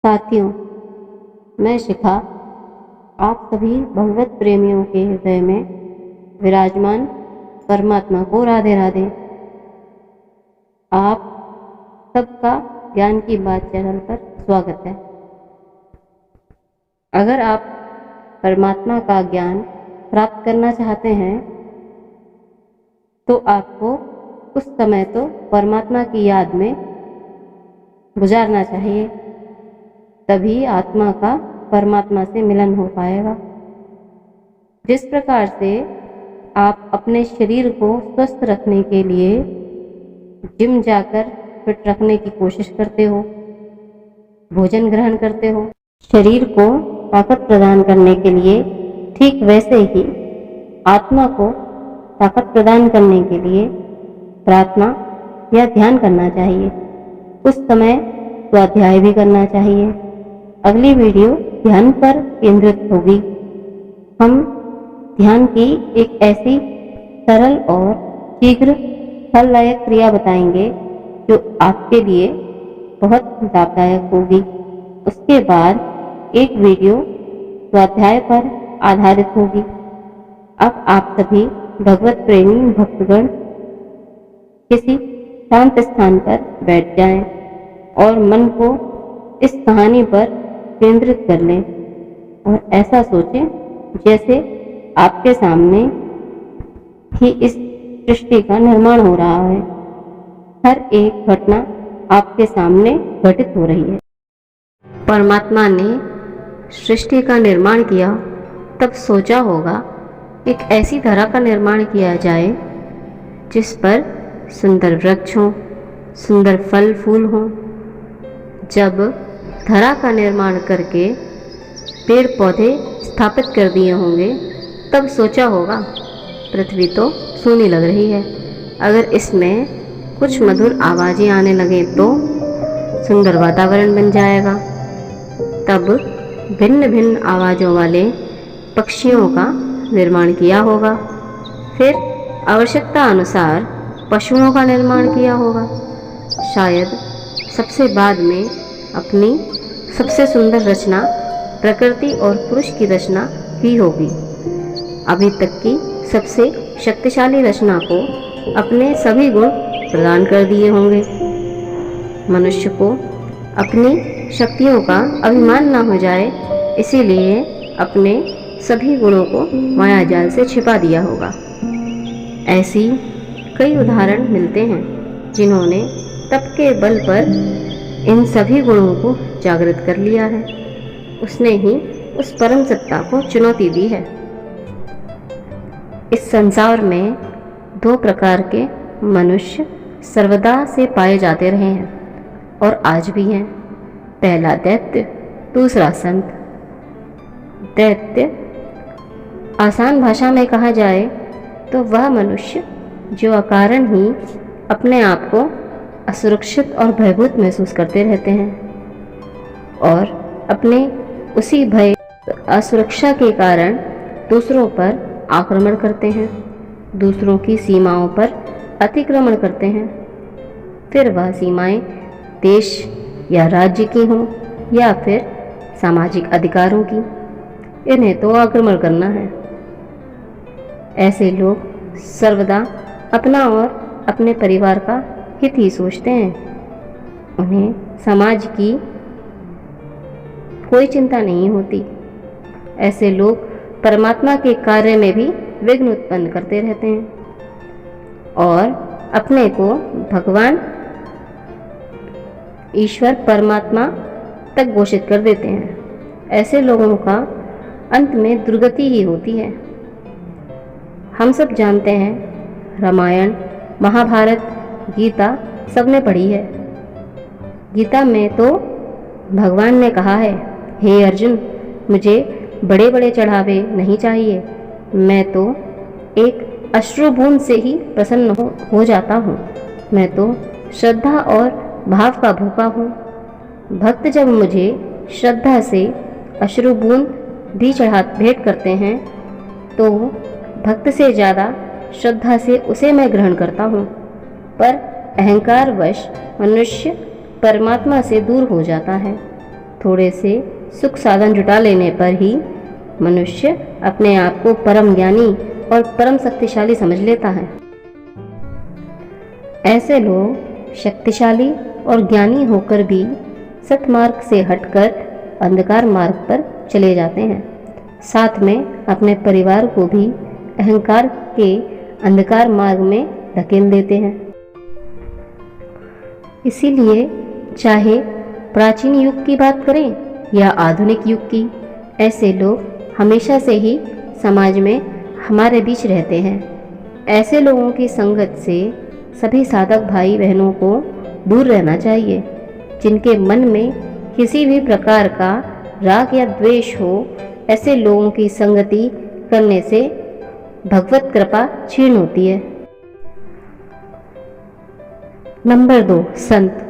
साथियों, मैं शिखा आप सभी भगवत प्रेमियों के हृदय में विराजमान परमात्मा को राधे राधे। आप सबका ज्ञान की बात चैनल पर स्वागत है। अगर आप परमात्मा का ज्ञान प्राप्त करना चाहते हैं तो आपको उस समय तो परमात्मा की याद में गुजारना चाहिए, तभी आत्मा का परमात्मा से मिलन हो पाएगा। जिस प्रकार से आप अपने शरीर को स्वस्थ रखने के लिए जिम जाकर फिट रखने की कोशिश करते हो, भोजन ग्रहण करते हो, शरीर को ताकत प्रदान करने के लिए, ठीक वैसे ही आत्मा को ताकत प्रदान करने के लिए प्रार्थना या ध्यान करना चाहिए। उस समय स्वाध्याय भी करना चाहिए। अगली वीडियो ध्यान पर केंद्रित होगी। हम ध्यान की एक ऐसी सरल और शीघ्र फलदायक क्रिया बताएंगे जो आपके लिए बहुत लाभदायक होगी। उसके बाद एक वीडियो स्वाध्याय पर आधारित होगी। अब आप सभी भगवत प्रेमी भक्तगण किसी शांत स्थान पर बैठ जाएं और मन को इस कहानी पर केंद्रित कर लें और ऐसा सोचें जैसे आपके सामने ही इस सृष्टि का निर्माण हो रहा है। हर एक घटना आपके सामने घटित हो रही है। परमात्मा ने सृष्टि का निर्माण किया तब सोचा होगा एक ऐसी धरा का निर्माण किया जाए जिस पर सुंदर वृक्ष हों, सुंदर फल फूल हों। जब धरा का निर्माण करके पेड़ पौधे स्थापित कर दिए होंगे तब सोचा होगा पृथ्वी तो सूनी लग रही है, अगर इसमें कुछ मधुर आवाज़ें आने लगें तो सुंदर वातावरण बन जाएगा। तब भिन्न भिन्न आवाज़ों वाले पक्षियों का निर्माण किया होगा। फिर आवश्यकता अनुसार पशुओं का निर्माण किया होगा। शायद सबसे बाद में अपनी सबसे सुंदर रचना प्रकृति और पुरुष की रचना ही होगी। अभी तक की सबसे शक्तिशाली रचना को अपने सभी गुण प्रदान कर दिए होंगे। मनुष्य को अपनी शक्तियों का अभिमान न हो जाए, इसीलिए अपने सभी गुणों को माया जाल से छिपा दिया होगा। ऐसी कई उदाहरण मिलते हैं जिन्होंने तप के बल पर इन सभी गुणों को जागृत कर लिया है। उसने ही उस परम सत्ता को चुनौती दी है। इस संसार में दो प्रकार के मनुष्य सर्वदा से पाए जाते रहे हैं और आज भी हैं। पहला दैत्य, दूसरा संत। दैत्य आसान भाषा में कहा जाए तो वह मनुष्य जो अकारण ही अपने आप को असुरक्षित और भयभीत महसूस करते रहते हैं और अपने उसी भय असुरक्षा के कारण दूसरों पर आक्रमण करते हैं, दूसरों की सीमाओं पर अतिक्रमण करते हैं। फिर वह सीमाएं देश या राज्य की हों या फिर सामाजिक अधिकारों की, इन्हें तो आक्रमण करना है। ऐसे लोग सर्वदा अपना और अपने परिवार का हित ही सोचते हैं। उन्हें समाज की कोई चिंता नहीं होती। ऐसे लोग परमात्मा के कार्य में भी विघ्न उत्पन्न करते रहते हैं और अपने को भगवान ईश्वर परमात्मा तक घोषित कर देते हैं। ऐसे लोगों का अंत में दुर्गति ही होती है। हम सब जानते हैं, रामायण, महाभारत, गीता सबने पढ़ी है। गीता में तो भगवान ने कहा है, हे अर्जुन, मुझे बड़े बड़े चढ़ावे नहीं चाहिए, मैं तो एक अश्रु बूंद से ही प्रसन्न हो जाता हूँ। मैं तो श्रद्धा और भाव का भूखा हूँ। भक्त जब मुझे श्रद्धा से अश्रु बूंद भी भेंट करते हैं तो भक्त से ज़्यादा श्रद्धा से उसे मैं ग्रहण करता हूँ। पर अहंकारवश मनुष्य परमात्मा से दूर हो जाता है। थोड़े से सुख साधन जुटा लेने पर ही मनुष्य अपने आप को परम ज्ञानी और परम शक्तिशाली समझ लेता है। ऐसे लोग शक्तिशाली और ज्ञानी होकर भी सतमार्ग से हटकर अंधकार मार्ग पर चले जाते हैं। साथ में अपने परिवार को भी अहंकार के अंधकार मार्ग में धकेल देते हैं। इसीलिए चाहे प्राचीन युग की बात करें या आधुनिक युग की, ऐसे लोग हमेशा से ही समाज में हमारे बीच रहते हैं। ऐसे लोगों की संगत से सभी साधक भाई बहनों को दूर रहना चाहिए। जिनके मन में किसी भी प्रकार का राग या द्वेष हो, ऐसे लोगों की संगति करने से भगवत कृपा क्षीण होती है। नंबर 2, संत।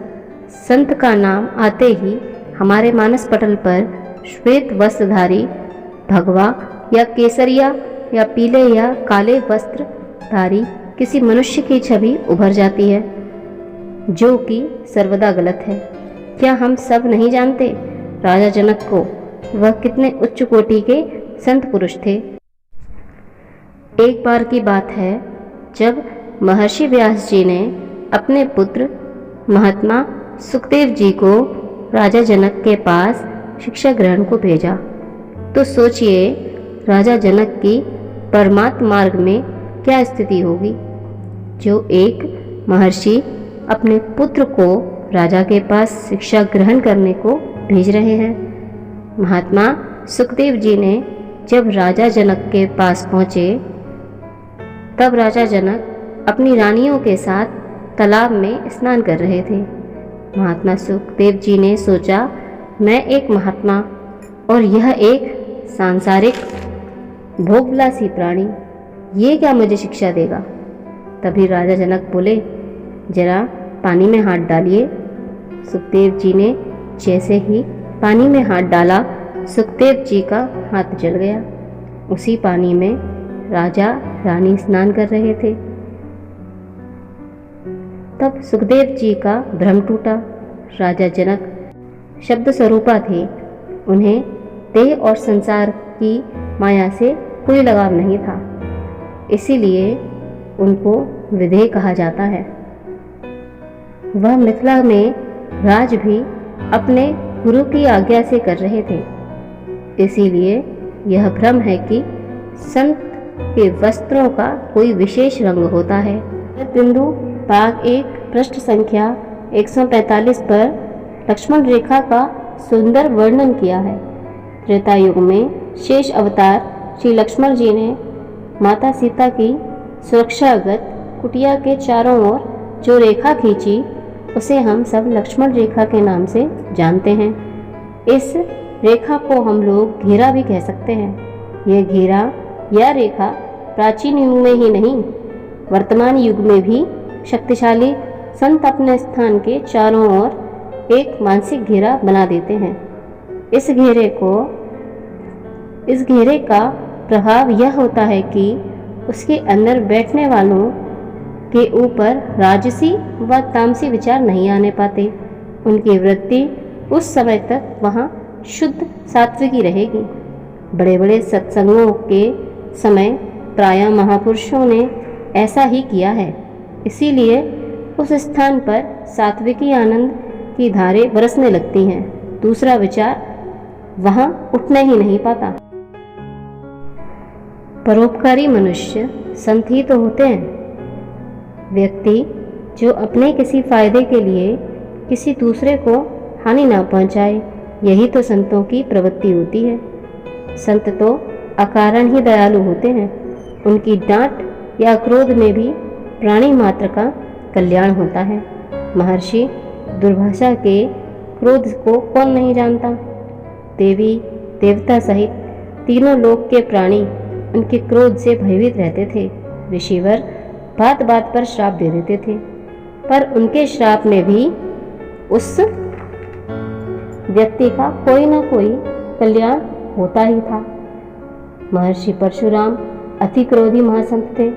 संत का नाम आते ही हमारे मानस पटल पर श्वेत वस्त्रधारी भगवा या केसरिया या पीले या काले वस्त्रधारी किसी मनुष्य की छवि उभर जाती है, जो कि सर्वदा गलत है। क्या हम सब नहीं जानते राजा जनक को? वह कितने उच्च कोटि के संत पुरुष थे। एक बार की बात है जब महर्षि व्यास जी ने अपने पुत्र महात्मा सुखदेव जी को राजा जनक के पास शिक्षा ग्रहण को भेजा, तो सोचिए राजा जनक की परमात्म मार्ग में क्या स्थिति होगी। जो एक महर्षि अपने पुत्र को राजा के पास शिक्षा ग्रहण करने को भेज रहे हैं। महात्मा सुखदेव जी ने जब राजा जनक के पास पहुँचे, तब राजा जनक अपनी रानियों के साथ तालाब में स्नान कर रहे थे। महात्मा सुखदेव जी ने सोचा, मैं एक महात्मा और यह एक सांसारिक भोगविलासी प्राणी, ये क्या मुझे शिक्षा देगा। तभी राजा जनक बोले, जरा पानी में हाथ डालिए। सुखदेव जी ने जैसे ही पानी में हाथ डाला, सुखदेव जी का हाथ जल गया। उसी पानी में राजा रानी स्नान कर रहे थे। तब सुखदेव जी का भ्रम टूटा। राजा जनक शब्द स्वरूपा थे, उन्हें देह और संसार की माया से कोई लगाव नहीं था, इसीलिए उनको विदेह कहा जाता है। वह मिथिला में राज भी अपने गुरु की आज्ञा से कर रहे थे, इसीलिए यह भ्रम है कि संत के वस्त्रों का कोई विशेष रंग होता है। बिंदु भाग 1 पृष्ठ संख्या 145 पर लक्ष्मण रेखा का सुंदर वर्णन किया है। त्रेता युग में शेष अवतार श्री लक्ष्मण जी ने माता सीता की सुरक्षागत कुटिया के चारों ओर जो रेखा खींची, उसे हम सब लक्ष्मण रेखा के नाम से जानते हैं। इस रेखा को हम लोग घेरा भी कह सकते हैं। यह घेरा या रेखा प्राचीन युग में ही नहीं, वर्तमान युग में भी शक्तिशाली संत अपने स्थान के चारों ओर एक मानसिक घेरा बना देते हैं। इस घेरे का प्रभाव यह होता है कि उसके अंदर बैठने वालों के ऊपर राजसी व तामसी विचार नहीं आने पाते। उनकी वृत्ति उस समय तक वहाँ शुद्ध सात्विकी रहेगी। बड़े बड़े सत्संगों के समय प्रायः महापुरुषों ने ऐसा ही किया है, इसीलिए उस स्थान पर सात्विकी आनंद की धारें बरसने लगती हैं। दूसरा विचार वहाँ उठने ही नहीं पाता। परोपकारी मनुष्य संत ही तो होते हैं। व्यक्ति जो अपने किसी फायदे के लिए किसी दूसरे को हानि ना पहुंचाए, यही तो संतों की प्रवृत्ति होती है। संत तो अकारण ही दयालु होते हैं। उनकी डांट या क्रोध में भी प्राणी मात्र का कल्याण होता है। महर्षि दुर्भाषा के क्रोध को कौन नहीं जानता। देवी देवता सहित तीनों लोक के प्राणी उनके क्रोध से भयभीत रहते थे। ऋषिवर बात बात पर श्राप दे देते थे, पर उनके श्राप में भी उस व्यक्ति का कोई ना कोई कल्याण होता ही था। महर्षि परशुराम अति क्रोधी महासंत थे।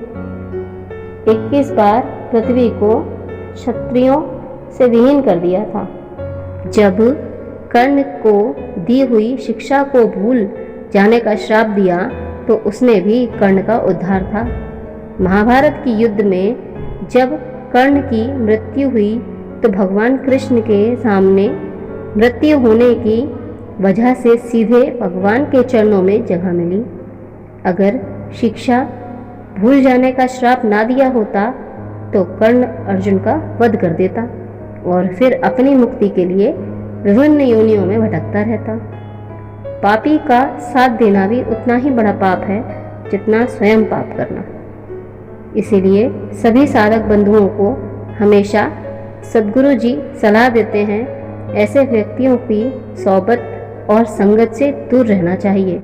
21 बार पृथ्वी को क्षत्रियों से विहीन कर दिया था। जब कर्ण को दी हुई शिक्षा को भूल जाने का श्राप दिया तो उसमें भी कर्ण का उद्धार था। महाभारत की युद्ध में जब कर्ण की मृत्यु हुई तो भगवान कृष्ण के सामने मृत्यु होने की वजह से सीधे भगवान के चरणों में जगह मिली। अगर शिक्षा भूल जाने का श्राप ना दिया होता तो कर्ण अर्जुन का वध कर देता और फिर अपनी मुक्ति के लिए विभिन्न योनियों में भटकता रहता। पापी का साथ देना भी उतना ही बड़ा पाप है जितना स्वयं पाप करना। इसीलिए सभी साधक बंधुओं को हमेशा सद्गुरु जी सलाह देते हैं ऐसे व्यक्तियों की सोबत और संगत से दूर रहना चाहिए।